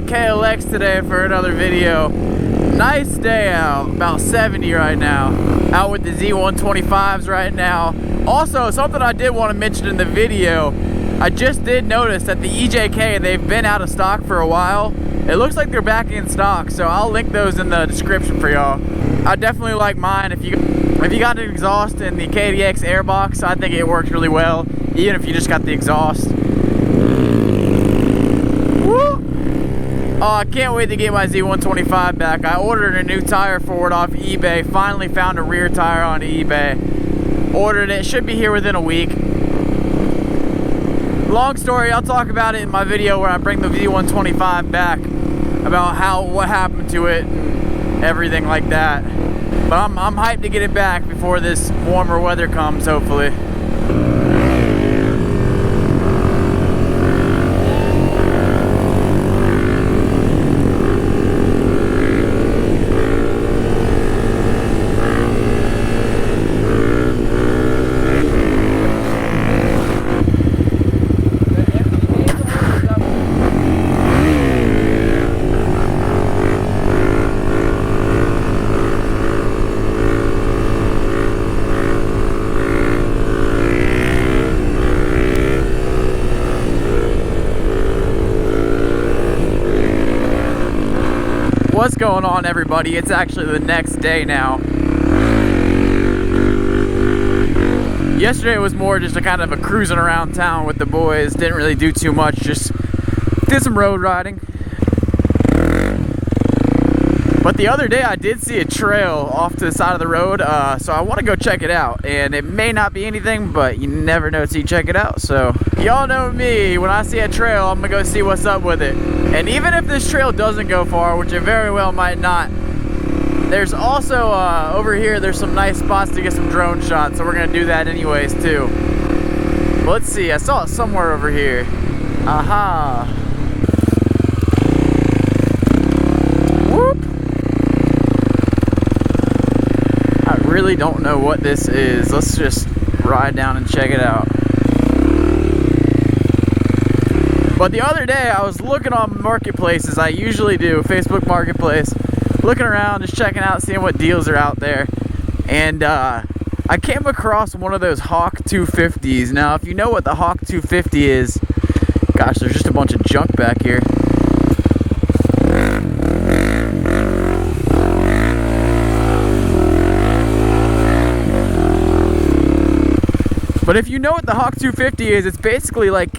KLX today for another video. Nice day out, about 70 right now. Out with the Z125s right now. Also, something I did want to mention in the video, I just did notice that the EJK, they've been out of stock for a while. It looks like they're back in stock, so I'll link those in the description for y'all. I definitely like mine. If you got an exhaust in the KDX airbox, I think it works really well, even if you just got the exhaust. Woo! Oh, I can't wait to get my Z125 back. I ordered a new tire for it off eBay. Finally found a rear tire on eBay. Ordered it, should be here within a week. Long story, I'll talk about it in my video where I bring the Z125 back, about what happened to it and everything like that. But I'm hyped to get it back before this warmer weather comes, hopefully. What's going on, everybody? It's actually the next day now. Yesterday was more just a kind of a cruising around town with the boys. Didn't really do too much, just did some road riding. But the other day I did see a trail off to the side of the road, so I want to go check it out. And it may not be anything, but you never know till you check it out. So y'all know me, when I see a trail, I'm gonna go see what's up with it. And even if this trail doesn't go far, which it very well might not, there's also over here, there's some nice spots to get some drone shots, so we're gonna do that anyways too. But let's see, I saw it somewhere over here. Aha. Whoop. I really don't know what this is. Let's just ride down and check it out. But the other day I was looking on marketplaces, I usually do, Facebook Marketplace, looking around, just checking out, seeing what deals are out there. And I came across one of those Hawk 250s. Now, if you know what the Hawk 250 is, gosh, there's just a bunch of junk back here. But if you know what the Hawk 250 is, it's basically like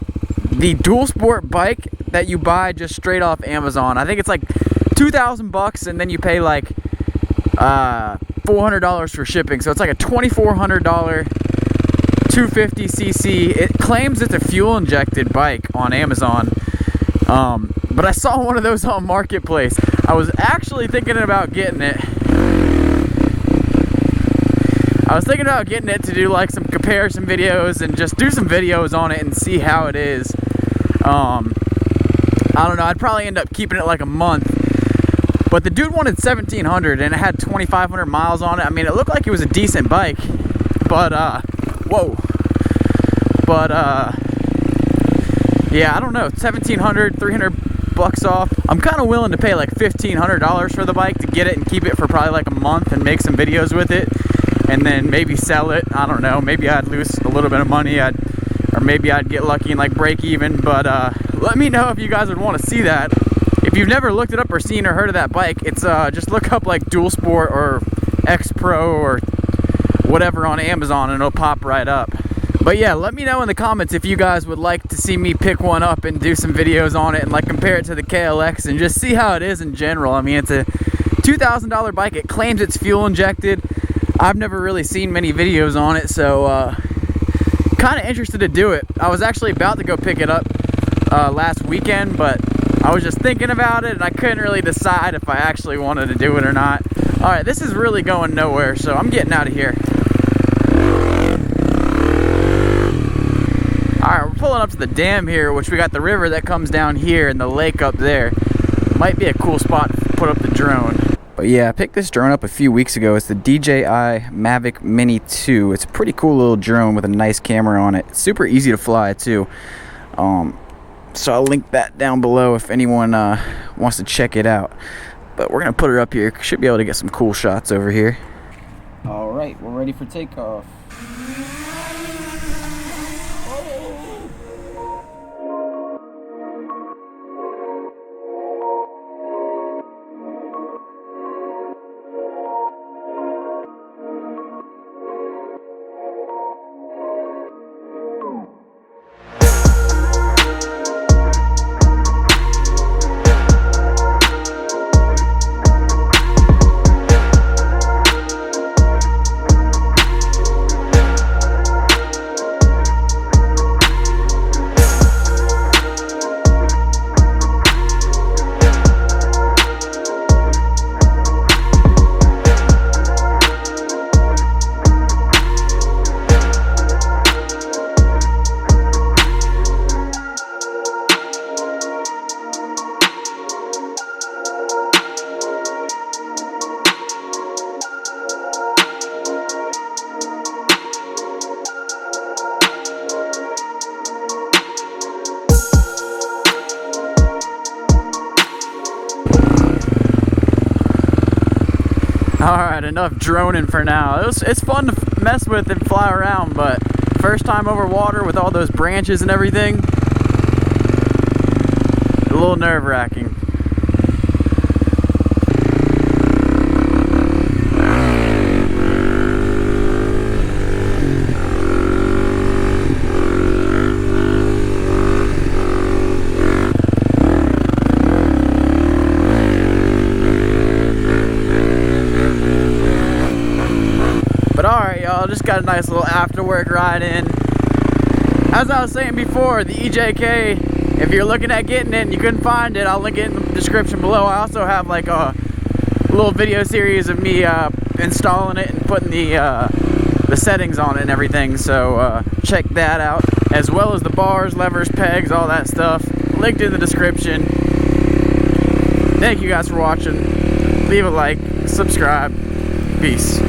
the dual sport bike that you buy just straight off Amazon. I think it's like 2,000 bucks, and then you pay like $400 for shipping. So it's like a $2,400 250cc. It claims it's a fuel injected bike on Amazon. But I saw one of those on Marketplace. I was actually thinking about getting it. I was thinking about getting it to do like some comparison videos and just do some videos on it and see how it is. I don't know, I'd probably end up keeping it like a month. But the dude wanted 1,700 and it had 2,500 miles on it. I mean, it looked like it was a decent bike. But, whoa. But, yeah, I don't know, 1,700, 300 bucks off. I'm kind of willing to pay like $1,500 for the bike to get it and keep it for probably like a month and make some videos with it. And then maybe sell it. I don't know, maybe I'd lose a little bit of money, or maybe I'd get lucky and like break even. But let me know if you guys would want to see that. If you've never looked it up or seen or heard of that bike, it's just look up like Dual Sport or X Pro or whatever on Amazon and it'll pop right up. But yeah, let me know in the comments if you guys would like to see me pick one up and do some videos on it and like compare it to the KLX and just see how it is in general. I mean, it's a $2,000 bike. It claims it's fuel injected. I've never really seen many videos on it, so kind of interested to do it. I was actually about to go pick it up last weekend, but I was just thinking about it and I couldn't really decide if I actually wanted to do it or not. Alright, this is really going nowhere, so I'm getting out of here. Alright, we're pulling up to the dam here, which we got the river that comes down here and the lake up there. Might be a cool spot to put up the drone. But yeah, I picked this drone up a few weeks ago. It's the DJI Mavic Mini 2. It's a pretty cool little drone with a nice camera on it. It's super easy to fly too. So I'll link that down below if anyone wants to check it out. But we're gonna put her up here. Should be able to get some cool shots over here. All right, we're ready for takeoff. Alright, enough droning for now. It's fun to mess with and fly around, but first time over water with all those branches and everything, a little nerve-wracking. But alright, y'all, just got a nice little after work ride in. As I was saying before, the EJK, if you're looking at getting it and you couldn't find it, I'll link it in the description below. I also have like a little video series of me installing it and putting the settings on it and everything, so check that out, as well as the bars, levers, pegs, all that stuff, linked in the description. Thank you guys for watching. Leave a like, subscribe, peace.